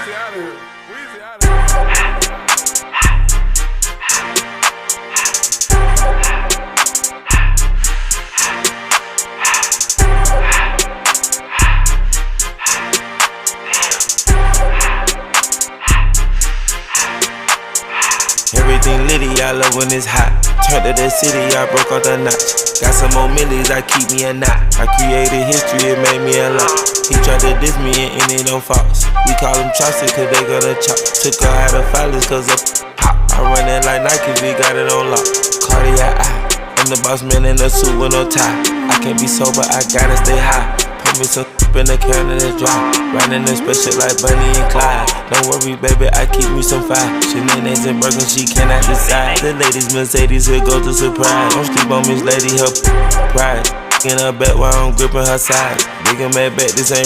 Weezy out of here. Weezy out of here. Everything litty, I love when it's hot. Turned to the city, I broke all the knots. Got some more millies, I keep me a knot. I created history, it made me a lot. He tried to diss me and end it on Fox. We call them chopsticks cause they gonna chop. Took her out of filers cause of pop. I run it like Nike, we got it on lock. Cardiac eye, I'm the boss man in a suit with no tie. I can't be sober, I gotta stay high. Put me some in the can and it's dry. Riding the special like Bunny and Clyde. Don't worry, baby, I keep me some fire. Shenanigans and Birkin, she cannot decide. The ladies Mercedes, here go to surprise. Don't sleep on Miss Lady, her pride. In her back while I'm gripping her side. Big and mad back, this ain't